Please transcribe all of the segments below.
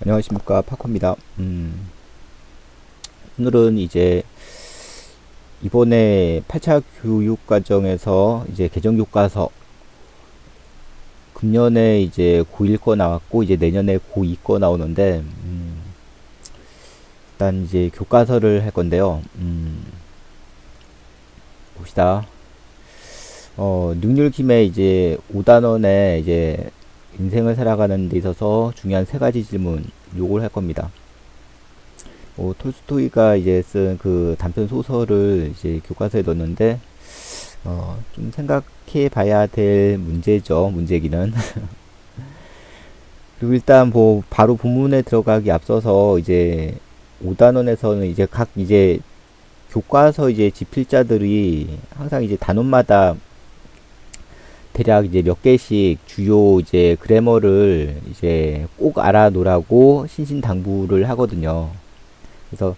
안녕하십니까, 파커입니다. 오늘은 이제 이번에 8차 교육 과정에서 이제 개정 교과서 금년에 이제 고1 거 나왔고 이제 내년에 고2 거 나오는데 일단 이제 교과서를 할 건데요. 봅시다. 능률김에 이제 5단원에 이제 인생을 살아가는 데 있어서 중요한 세 가지 질문 요걸 할 겁니다. 톨스토이가 이제 쓴 그 단편 소설을 이제 교과서에 넣었는데, 좀 생각해 봐야 될 문제죠, 문제기는. 그리고 일단 뭐, 바로 본문에 들어가기 앞서서 이제 5단원에서는 이제 각 이제 교과서 이제 지필자들이 항상 이제 단원마다 대략 이제 몇 개씩 주요 이제 그래머를 이제 꼭 알아놓으라고 신신당부를 하거든요. 그래서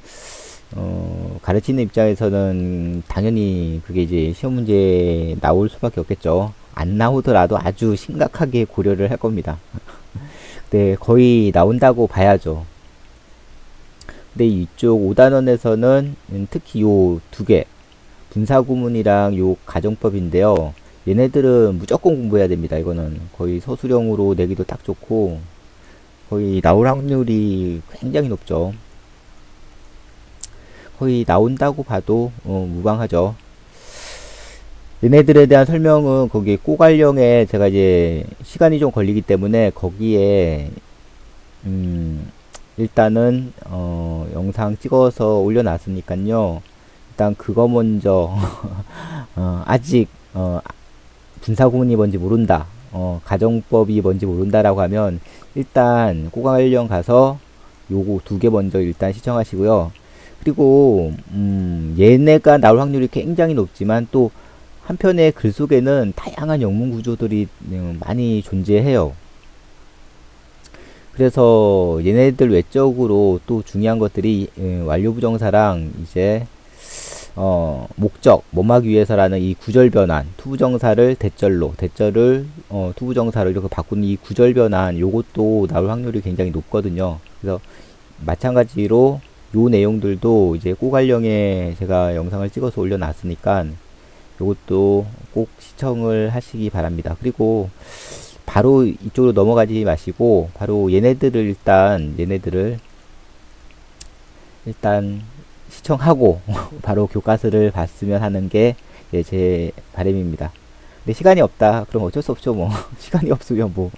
가르치는 입장에서는 당연히 그게 이제 시험 문제에 나올 수밖에 없겠죠. 안 나오더라도 아주 심각하게 고려를 할 겁니다. 네, 거의 나온다고 봐야죠. 근데 이쪽 5단원에서는 특히 요 두 개, 분사구문이랑 요 가정법인데요. 얘네들은 무조건 공부해야 됩니다. 이거는 거의 서술형으로 내기도 딱 좋고 거의 나올 확률이 굉장히 높죠. 거의 나온다고 봐도 무방하죠. 얘네들에 대한 설명은 거기 꼬괄령에 제가 이제 시간이 좀 걸리기 때문에 거기에 일단은 영상 찍어서 올려놨으니까요. 일단 그거 먼저 아직 분사구문이 뭔지 모른다. 가정법이 뭔지 모른다라고 하면 일단 꼬괄령 가서 요거 두 개 먼저 일단 시청하시고요. 그리고 얘네가 나올 확률이 굉장히 높지만 또 한편의 글 속에는 다양한 영문 구조들이 많이 존재해요. 그래서 얘네들 외적으로 또 중요한 것들이 완료부정사랑 이제 목적, 뭐하기 위해서라는 이 구절 변환, 투부정사를 대절로, 대절을 투부정사로 이렇게 바꾸는 이 구절 변환, 요것도 나올 확률이 굉장히 높거든요. 그래서 마찬가지로 요 내용들도 이제 꼬괄령에 제가 영상을 찍어서 올려놨으니까 요것도 꼭 시청을 하시기 바랍니다. 그리고 바로 이쪽으로 넘어가지 마시고 바로 얘네들을 일단 시청하고 바로 교과서를 봤으면 하는 게 제 바람입니다. 근데 시간이 없다. 그럼 어쩔 수 없죠, 뭐. 시간이 없으면 뭐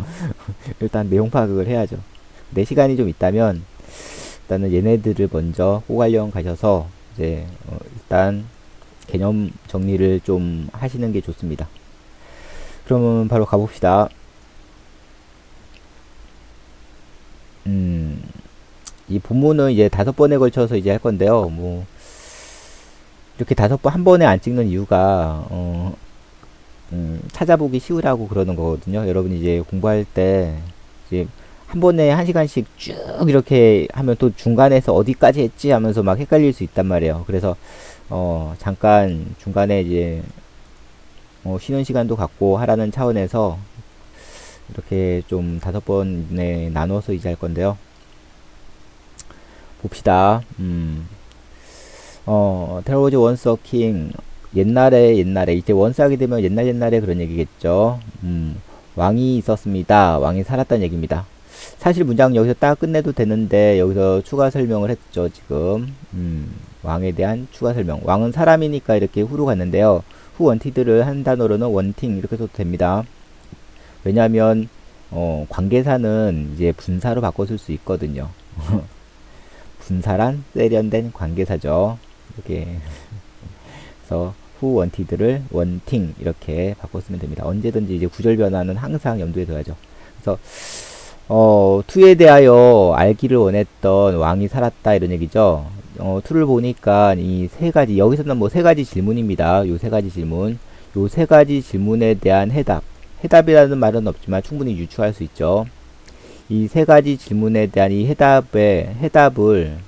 일단 내용 파악을 해야죠. 근데 시간이 좀 있다면 일단은 얘네들을 먼저 꼬괄령 가셔서 이제 일단 개념 정리를 좀 하시는 게 좋습니다. 그러면 바로 가봅시다. 이 본문은 이제 5번에 걸쳐서 이제 할 건데요. 뭐 이렇게 5번 한 번에 안 찍는 이유가 찾아보기 쉬우라고 그러는 거거든요. 여러분이 이제 공부할 때 이제 한 번에 1시간씩 쭉 이렇게 하면 또 중간에서 어디까지 했지 하면서 막 헷갈릴 수 있단 말이에요. 그래서 잠깐 중간에 이제 쉬는 시간도 갖고 하라는 차원에서 이렇게 좀 5번에 나눠서 이제 할 건데요. 봅시다. There was once a king. 옛날에 이제 once 하게 되면 옛날에 그런 얘기겠죠. 왕이 있었습니다. 왕이 살았다는 얘기입니다. 사실 문장 여기서 딱 끝내도 되는데 여기서 추가 설명을 했죠. 지금 왕에 대한 추가 설명. 왕은 사람이니까 이렇게 후로 갔는데요. who wanted를 한 단어로는 wanting 이렇게 써도 됩니다. 왜냐하면 관계사는 이제 분사로 바꿔 쓸 수 있거든요. 분사란 세련된 관계사죠. 이렇게 그래서 who wanted를 wanting 이렇게 바꿨으면 됩니다. 언제든지 이제 구절 변화는 항상 염두에 둬야죠. 그래서 투에 대하여 알기를 원했던 왕이 살았다 이런 얘기죠. 투를 보니까 이 세 가지 여기서는 뭐 세 가지 질문입니다. 요 세 가지 질문, 요 세 가지 질문에 대한 해답이라는 말은 없지만 충분히 유추할 수 있죠. 이 세 가지 질문에 대한 이 해답을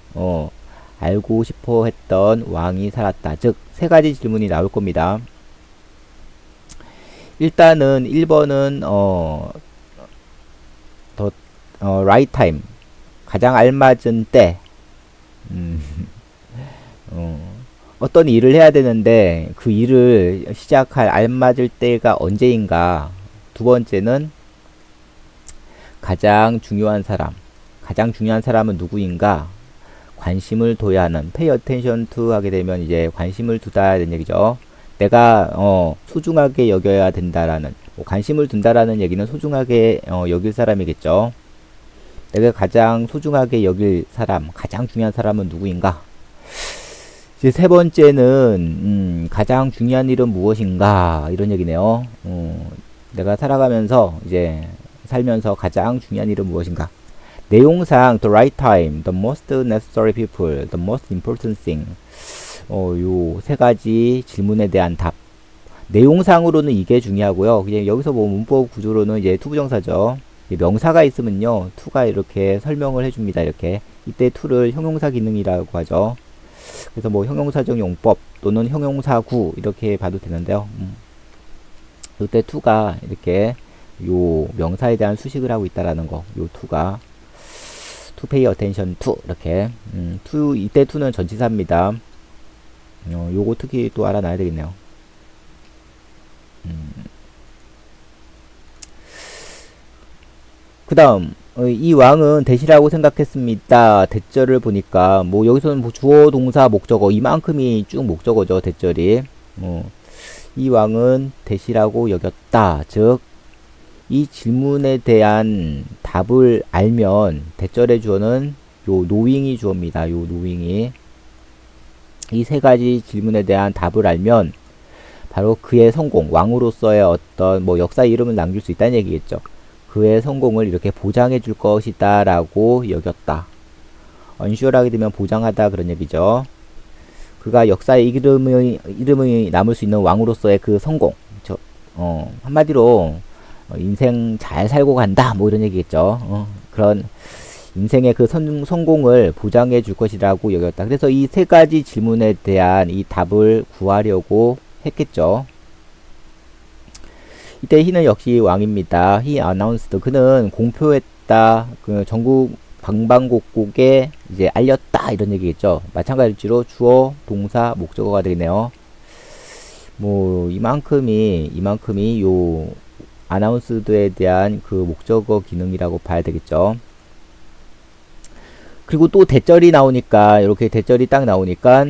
알고 싶어 했던 왕이 살았다. 즉, 세 가지 질문이 나올 겁니다. 일단은 1번은 right time 가장 알맞은 때. 음, 어떤 일을 해야 되는데 그 일을 시작할 알맞을 때가 언제인가. 두 번째는 가장 중요한 사람. 가장 중요한 사람은 누구인가? 관심을 둬야 하는, pay attention to 하게 되면 이제 관심을 두다라는 얘기죠. 내가 소중하게 여겨야 된다라는, 관심을 둔다라는 얘기는 소중하게 여길 사람이겠죠. 내가 가장 소중하게 여길 사람, 가장 중요한 사람은 누구인가? 이제 세 번째는 가장 중요한 일은 무엇인가? 이런 얘기네요. 내가 살아가면서 이제 살면서 가장 중요한 일은 무엇인가? 내용상 the right time, the most necessary people, the most important thing. 요 세 가지 질문에 대한 답. 내용상으로는 이게 중요하고요. 그냥 여기서 뭐 문법 구조로는 이제 투부정사죠. 명사가 있으면요, to가 이렇게 설명을 해줍니다. 이렇게 이때 to를 형용사 기능이라고 하죠. 그래서 뭐 형용사적 용법 또는 형용사구 이렇게 봐도 되는데요. 이때 to가 이렇게 요 명사에 대한 수식을 하고 있다라는 거. 요 to가 to pay attention to 이렇게 to 이때 to는 전치사입니다. 요거 특히 또 알아놔야 되겠네요. 그 다음 이 왕은 대시라고 생각했습니다. 대절을 보니까 뭐 여기서는 뭐 주어 동사 목적어 이만큼이 쭉 목적어죠. 대절이 이 왕은 대시라고 여겼다. 즉 이 질문에 대한 답을 알면 대절의 주어는 요 knowing이 주어입니다. 요 knowing이 이 세 가지 질문에 대한 답을 알면 바로 그의 성공, 왕으로서의 어떤 뭐 역사 이름을 남길 수 있다는 얘기겠죠. 그의 성공을 이렇게 보장해 줄 것이다 라고 여겼다. ensure하게 되면 보장하다 그런 얘기죠. 그가 역사의 이름이 남을 수 있는 왕으로서의 그 성공. 한마디로 인생 잘 살고 간다 뭐 이런 얘기겠죠. 그런 인생의 그 성공을 보장해 줄 것이라고 여겼다. 그래서 이 세 가지 질문에 대한 이 답을 구하려고 했겠죠. 이때 he는 역시 왕입니다. he announced. 그는 공표했다. 그 전국 방방곡곡에 이제 알렸다. 이런 얘기겠죠. 마찬가지로 주어, 동사, 목적어가 되겠네요. 뭐, 이만큼이 요, announced에 대한 그 목적어 기능이라고 봐야 되겠죠. 그리고 또 대절이 나오니까, 이렇게 대절이 딱 나오니까,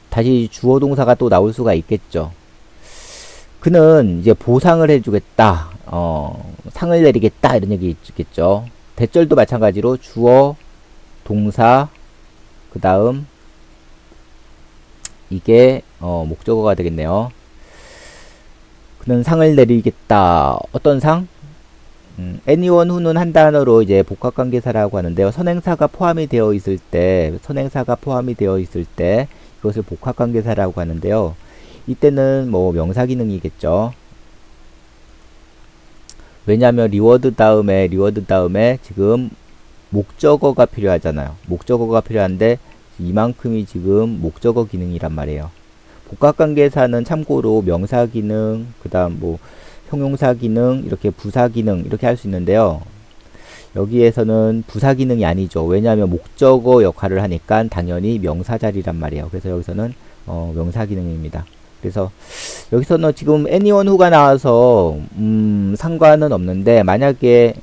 다시 주어 동사가 또 나올 수가 있겠죠. 그는 이제 보상을 해주겠다, 상을 내리겠다, 이런 얘기 있겠죠. 대절도 마찬가지로 주어, 동사, 그 다음, 이게, 목적어가 되겠네요. 그는 상을 내리겠다. 어떤 상? anyone who는 한 단어로 이제 복합관계사라고 하는데요. 선행사가 포함이 되어 있을 때, 이것을 복합관계사라고 하는데요. 이때는 뭐 명사 기능이겠죠. 왜냐하면 리워드 다음에 지금 목적어가 필요하잖아요. 목적어가 필요한데 이만큼이 지금 목적어 기능이란 말이에요. 복합관계사는 참고로 명사 기능, 그 다음 뭐 형용사 기능, 이렇게 부사 기능 이렇게 할 수 있는데요. 여기에서는 부사 기능이 아니죠. 왜냐하면 목적어 역할을 하니까 당연히 명사 자리란 말이에요. 그래서 여기서는 명사 기능입니다. 그래서 여기서는 지금 anyone who가 나와서 상관은 없는데 만약에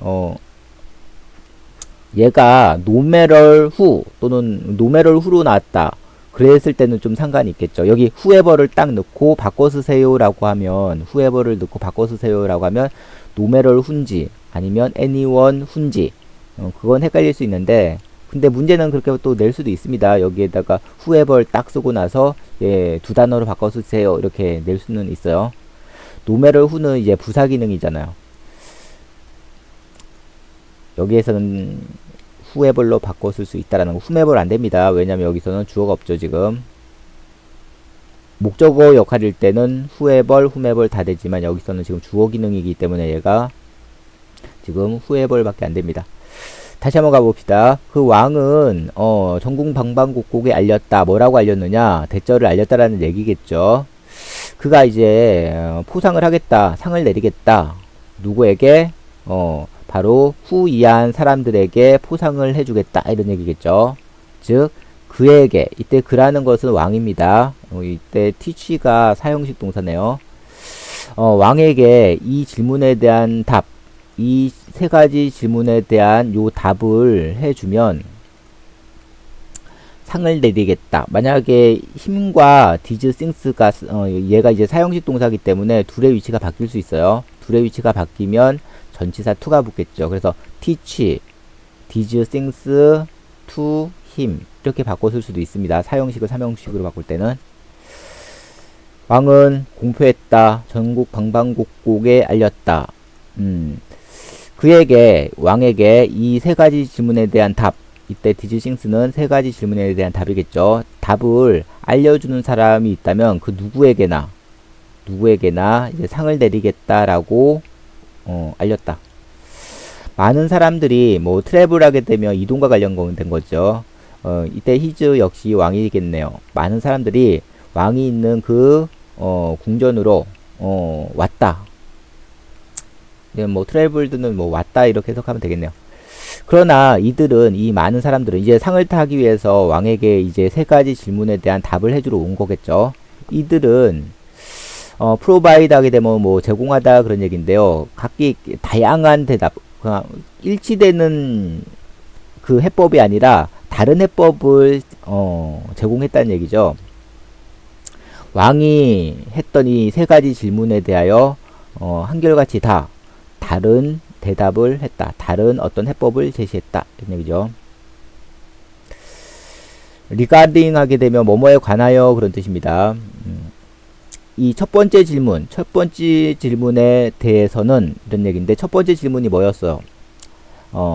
얘가 no matter who 또는 no matter who로 나왔다. 그랬을 때는 좀 상관이 있겠죠. 여기 whoever를 딱 넣고 바꿔 쓰세요라고 하면 whoever를 넣고 바꿔 쓰세요라고 하면 no matter who인지 아니면 anyone who인지 그건 헷갈릴 수 있는데 근데 문제는 그렇게 또 낼 수도 있습니다. 여기에다가 whoever 딱 쓰고 나서 예, 두 단어로 바꿔 쓰세요 이렇게 낼 수는 있어요. no matter who는 이제 부사 기능이잖아요. 여기에서는 whoever로 바꿔 쓸 수 있다라는 거. whomever 안 됩니다. 왜냐면 여기서는 주어가 없죠, 지금. 목적어 역할일 때는 whoever 다 되지만 여기서는 지금 주어 기능이기 때문에 얘가 지금 whoever 밖에 안 됩니다. 다시 한번 가봅시다. 그 왕은 전국 방방곡곡에 알렸다. 뭐라고 알렸느냐? 대절을 알렸다라는 얘기겠죠. 그가 이제 포상을 하겠다. 상을 내리겠다. 누구에게? 바로 후이한 사람들에게 포상을 해주겠다 이런 얘기겠죠. 즉 그에게, 이때 그라는 것은 왕입니다. 이때 teach가 사형식 동사네요. 왕에게 이 질문에 대한 답, 이 세 가지 질문에 대한 요 답을 해주면 상을 내리겠다. 만약에 힘과 디즈 싱스가 얘가 이제 사형식 동사이기 때문에 둘의 위치가 바뀔 수 있어요. 둘의 위치가 바뀌면 전치사 to가 붙겠죠. 그래서 teach, 디즈 싱스, to, him 이렇게 바꿔 쓸 수도 있습니다. 사형식을 삼형식으로 바꿀 때는. 왕은 공표했다. 전국 방방곡곡에 알렸다. 그에게, 왕에게 이 세 가지 질문에 대한 답, 이때 디즈싱스는 세 가지 질문에 대한 답이겠죠. 답을 알려주는 사람이 있다면 그 누구에게나 이제 상을 내리겠다라고 알렸다. 많은 사람들이 뭐 트래블하게 되면 이동과 관련된 거죠. 이때 히즈 역시 왕이겠네요. 많은 사람들이 왕이 있는 그 궁전으로 왔다. 뭐 트래블드는 뭐 왔다 이렇게 해석하면 되겠네요. 그러나 이들은, 이 많은 사람들은 이제 상을 타기 위해서 왕에게 이제 세 가지 질문에 대한 답을 해주러 온 거겠죠. 이들은 프로바이드 하게 되면 뭐 제공하다 그런 얘기인데요. 각기 다양한 대답, 일치되는 그 해법이 아니라 다른 해법을 제공했다는 얘기죠. 왕이 했던 이 세 가지 질문에 대하여 한결같이 다 다른 대답을 했다. 다른 어떤 해법을 제시했다. 이런 얘기죠. regarding 하게 되면 뭐뭐에 관하여 그런 뜻입니다. 이 첫 번째 질문에 대해서는 이런 얘기인데, 첫 번째 질문이 뭐였어요?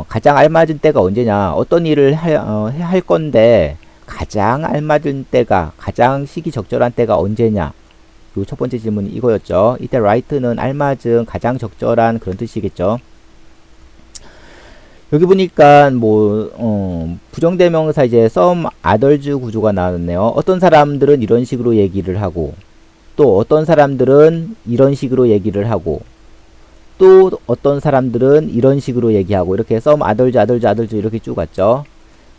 가장 알맞은 때가 언제냐? 어떤 일을 할 건데 가장 알맞은 때가, 가장 시기적절한 때가 언제냐? 요 첫 번째 질문이 이거였죠. 이때 right는 알맞은, 가장 적절한 그런 뜻이겠죠. 여기 보니까 뭐 부정대명사 이제 some others 구조가 나왔네요. 어떤 사람들은 이런 식으로 얘기를 하고, 또 어떤 사람들은 이런 식으로 얘기를 하고, 또 어떤 사람들은 이런 식으로 얘기하고, 이렇게 some others 이렇게 쭉 왔죠.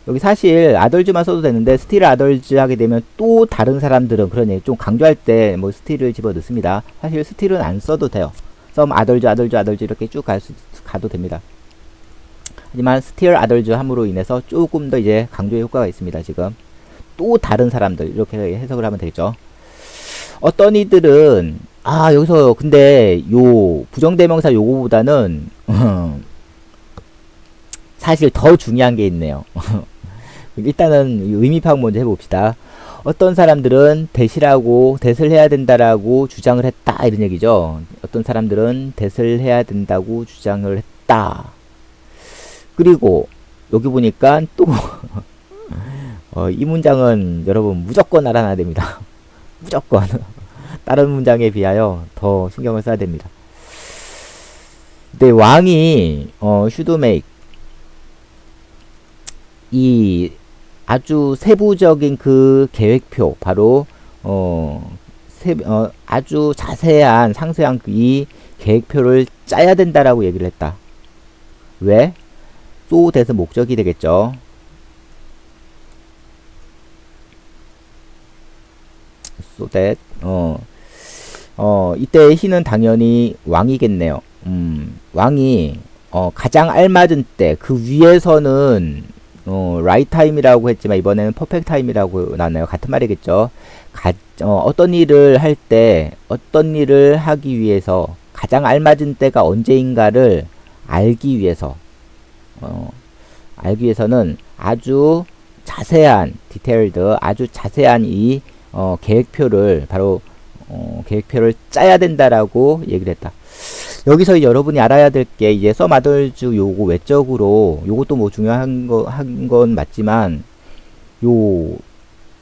여기 사실 others만 써도 되는데 still others 하게 되면 또 다른 사람들은, 그런 얘기 좀 강조할 때 뭐 still을 집어 넣습니다. 사실 still은 안 써도 돼요. some others 이렇게 쭉 가도 됩니다. 하지만 still others 함으로 인해서 조금 더 이제 강조의 효과가 있습니다. 지금 또 다른 사람들 이렇게 해석을 하면 되겠죠. 어떤 이들은, 여기서 근데 요 부정대명사 요거보다는 사실 더 중요한 게 있네요. 일단은 의미 파악 먼저 해봅시다. 어떤 사람들은 대시를 해야 된다라고 주장을 했다 이런 얘기죠. 어떤 사람들은 대시를 해야 된다고 주장을 했다. 그리고 여기 보니까 또 이 문장은 여러분 무조건 알아놔야 됩니다. 무조건 다른 문장에 비하여 더 신경을 써야 됩니다. 근데 왕이 should make 이 아주 세부적인 그 계획표, 바로 아주 자세한 상세한 이 계획표를 짜야 된다라고 얘기를 했다. 왜? so that에서 목적이 되겠죠. so that 이때 he는 당연히 왕이겠네요. 왕이 가장 알맞은 때, 그 위에서는 right time이라고 했지만 이번에는 perfect time이라고 나왔나요? 같은 말이겠죠. 어떤 일을 할 때, 어떤 일을 하기 위해서 가장 알맞은 때가 언제인가를 알기 위해서는 아주 자세한 detailed, 아주 자세한 이 계획표를, 바로 계획표를 짜야 된다라고 얘기를 했다. 여기서 여러분이 알아야 될 게, 이제 some others 요거 외적으로 요것도 뭐 중요한 건 맞지만, 요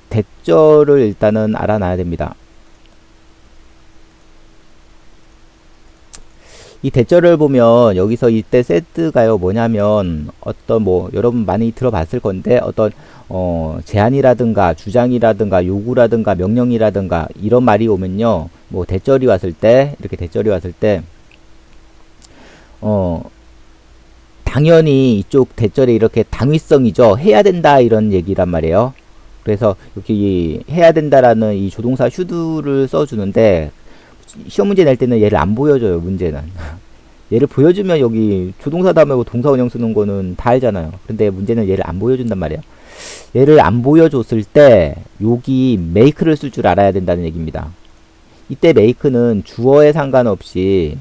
대절을 일단은 알아놔야 됩니다. 이 대절을 보면 여기서 이때 said가요 뭐냐면, 어떤 뭐 여러분 많이 들어봤을 건데, 어떤 제안이라든가 주장이라든가 요구라든가 명령이라든가 이런 말이 오면요, 뭐 대절이 왔을 때, 이렇게 대절이 왔을 때 당연히 이쪽 대절에 이렇게 당위성이죠. 해야 된다 이런 얘기란 말이에요. 그래서 여기 해야 된다라는 이 조동사 should를 써주는데 시험 문제 낼 때는 얘를 안 보여줘요. 문제는 얘를 보여주면 여기 조동사 다음에 동사 원형 쓰는 거는 다 알잖아요. 근데 문제는 얘를 안 보여준단 말이에요. 얘를 안 보여줬을 때 여기 make를 쓸 줄 알아야 된다는 얘기입니다. 이때 make는 주어에 상관없이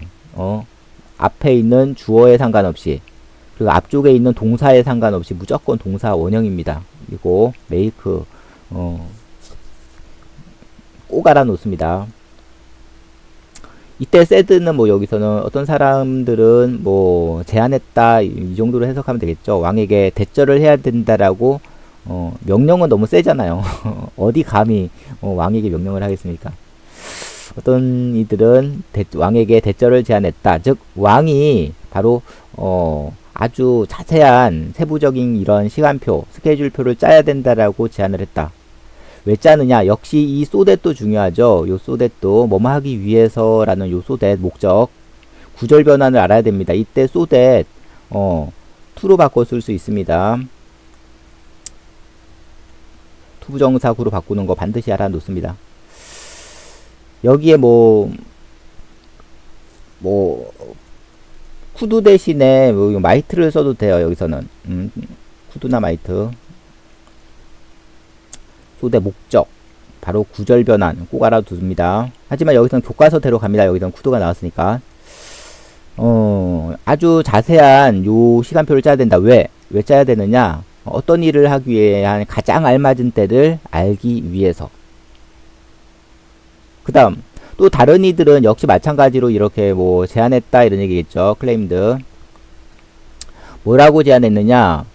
앞에 있는 주어에 상관없이 그리고 앞쪽에 있는 동사에 상관없이 무조건 동사 원형입니다. 그리고 make 꼭 알아놓습니다. 이때 said는 뭐 여기서는 어떤 사람들은 뭐 제안했다 이 정도로 해석하면 되겠죠. 왕에게 대절을 해야 된다라고 명령은 너무 세잖아요. 어디 감히 왕에게 명령을 하겠습니까? 어떤 이들은 왕에게 대절을 제안했다. 즉 왕이 바로 아주 자세한 세부적인 이런 시간표, 스케줄표를 짜야 된다라고 제안을 했다. 왜 짜느냐? 역시 이 so that도 중요하죠. 요 so that도 뭐뭐 하기 위해서라는 요 so that 목적 구절 변환을 알아야 됩니다. 이때 so that to로 바꿔 쓸 수 있습니다. 투부정사구로 바꾸는 거 반드시 알아놓습니다. 여기에 쿠드 대신에 마이트를 써도 돼요. 여기서는 쿠드나 마이트. 소대 목적 바로 구절 변환 꼭 알아두습니다. 하지만 여기서는 교과서대로 갑니다. 여기서는 쿠드가 나왔으니까 아주 자세한 요 시간표를 짜야 된다. 왜 짜야 되느냐? 어떤 일을 하기 위해 가장 알맞은 때를 알기 위해서. 그 다음 또 다른 이들은 역시 마찬가지로 이렇게 뭐 제안했다 이런 얘기겠죠. 클레임드 뭐라고 제안했느냐?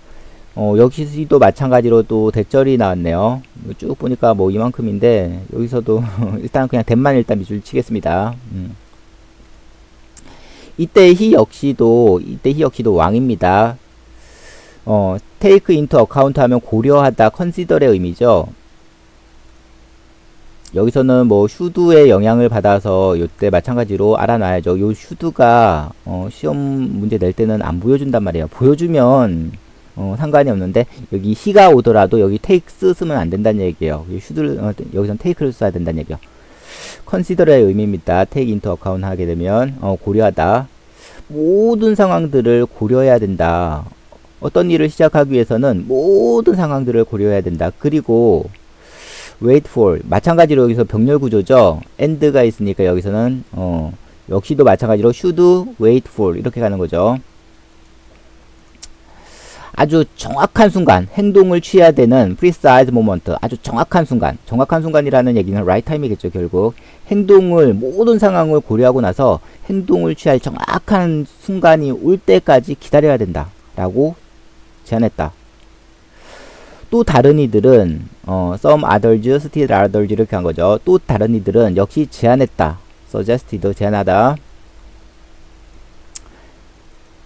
여기서도 마찬가지로 또 대절이 나왔네요. 쭉 보니까 뭐 이만큼인데 여기서도 일단 그냥 대만 일단 밑줄 치겠습니다. 이때 he 역시도 왕입니다. take into account 하면 고려하다, consider의 의미죠. 여기서는 뭐 should의 영향을 받아서 요때 마찬가지로 알아놔야죠. 요 should가 시험 문제 낼 때는 안 보여준단 말이에요. 보여주면 상관이 없는데 여기 he가 오더라도 여기 takes 쓰면 안 된다는 얘기예요. should를 여기선 take를 써야 된다는 얘기예요. consider의 의미입니다. take into account 하게 되면 고려하다. 모든 상황들을 고려해야 된다. 어떤 일을 시작하기 위해서는 모든 상황들을 고려해야 된다. 그리고 wait for 마찬가지로 여기서 병렬 구조죠. and가 있으니까 여기서는 역시도 마찬가지로 should wait for 이렇게 가는 거죠. 아주 정확한 순간 행동을 취해야 되는 precise moment 아주 정확한 순간이라는 얘기는 right time이겠죠. 결국 행동을 모든 상황을 고려하고 나서 행동을 취할 정확한 순간이 올 때까지 기다려야 된다 라고 제안했다. 또 다른 이들은 some others, still others 이렇게 한 거죠. 또 다른 이들은 역시 제안했다. suggested 제안하다.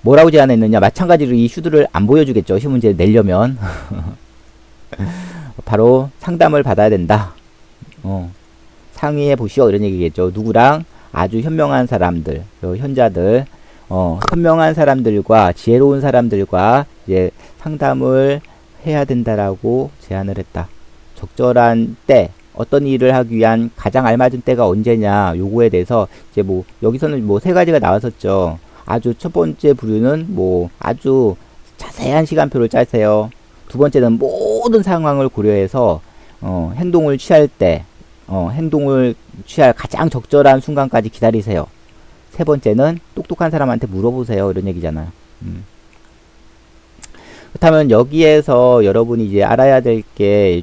뭐라고 제안했느냐? 마찬가지로 이 should를 안 보여주겠죠. 시험 문제 내려면 바로 상담을 받아야 된다. 상의해 보시오 이런 얘기겠죠. 누구랑? 아주 현명한 사람들, 현자들, 현명한 사람들과 지혜로운 사람들과 이제 상담을 해야 된다라고 제안을 했다. 적절한 때, 어떤 일을 하기 위한 가장 알맞은 때가 언제냐, 요거에 대해서 이제 뭐 여기서는 뭐 세 가지가 나왔었죠. 아주 첫 번째 부류는 뭐 아주 자세한 시간표를 짜세요. 두 번째는 모든 상황을 고려해서 행동을 취할 때, 행동을 취할 가장 적절한 순간까지 기다리세요. 세 번째는 똑똑한 사람한테 물어보세요. 이런 얘기잖아요. 그렇다면 여기에서 여러분이 이제 알아야 될 게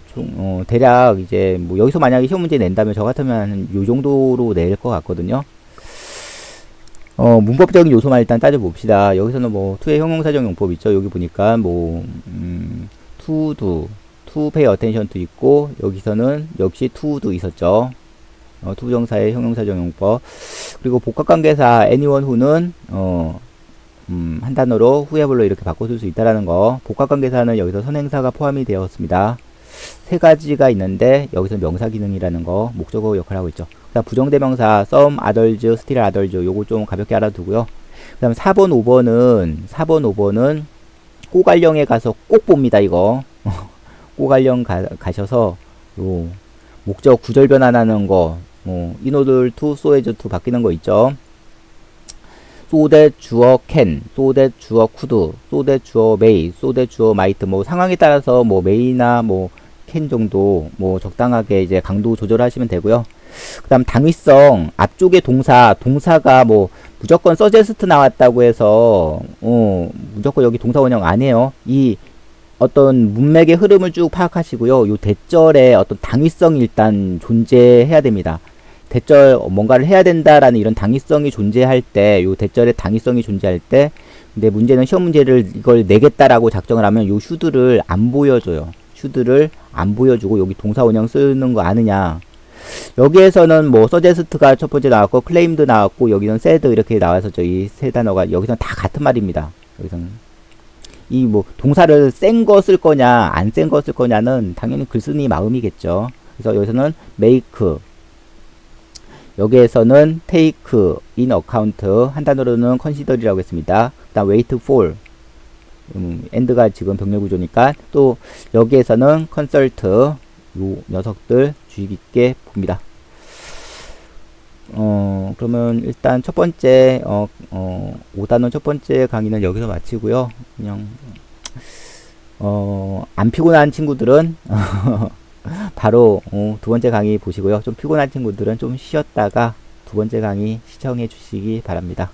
대략 이제 뭐 여기서 만약에 시험 문제 낸다면 저 같으면 요 정도로 낼 것 같거든요. 문법적인 요소만 일단 따져봅시다. 여기서는 뭐 to의 형용사적 용법 있죠. 여기 보니까 뭐 to do, to pay attention to 있고 여기서는 역시 to do 있었죠. 투부정사의 형용사적 용법. 그리고 복합관계사 anyone who는 한 단어로 후회불로 이렇게 바꿔 쓸 수 있다라는 거. 복합관계사는 여기서 선행사가 포함이 되었습니다. 세 가지가 있는데 여기서 명사기능이라는 거 목적어 역할을 하고 있죠. 그다음 부정대명사 some others, still others 요거 좀 가볍게 알아두고요. 그 다음 4번, 5번은 꼬갈령에 가서 꼭 봅니다, 이거. 꼬갈령 가셔서, 요, 목적 구절 변환하는 거, 인오들 to, 소에즈 to 바뀌는 거 있죠. so that 주어 can, so that 주어 could, so that 주어 may, so that 주어 might, 뭐 상황에 따라서 뭐 may나 뭐 can 정도 뭐 적당하게 이제 강도 조절하시면 되고요. 그 다음 당위성, 앞쪽에 동사가 뭐 무조건 suggest 나왔다고 해서 무조건 여기 동사 원형 안 해요. 이 어떤 문맥의 흐름을 쭉 파악하시고요. 요 대절에 어떤 당위성이 일단 존재해야 됩니다. 대절 뭔가를 해야 된다라는 이런 당위성이 존재할 때, 요 대절의 당위성이 존재할 때, 근데 문제는 시험 문제를 이걸 내겠다라고 작정을 하면 요 슈드를 안 보여줘요. 슈드를 안 보여주고 여기 동사 원형 쓰는 거 아느냐. 여기에서는 뭐 서제스트가 첫 번째 나왔고 클레임드 나왔고 여기는 세드 이렇게 나와서 저희 세 단어가 여기서는 다 같은 말입니다. 여기서는 이 뭐 동사를 센 거 쓸 거냐 안 센 거 쓸 거냐는 당연히 글쓴이 마음이겠죠. 그래서 여기서는 make, 여기에서는 take in account, 한 단어로는 consider이라고 했습니다. 그 다음 wait for, end가 지금 병렬 구조니까 또 여기에서는 consult, 요 녀석들 주의 깊게 봅니다. 그러면 일단 첫 번째 5단원 첫 번째 강의는 여기서 마치고요. 그냥 안 피곤한 친구들은 바로 두 번째 강의 보시고요. 좀 피곤한 친구들은 좀 쉬었다가 두 번째 강의 시청해 주시기 바랍니다.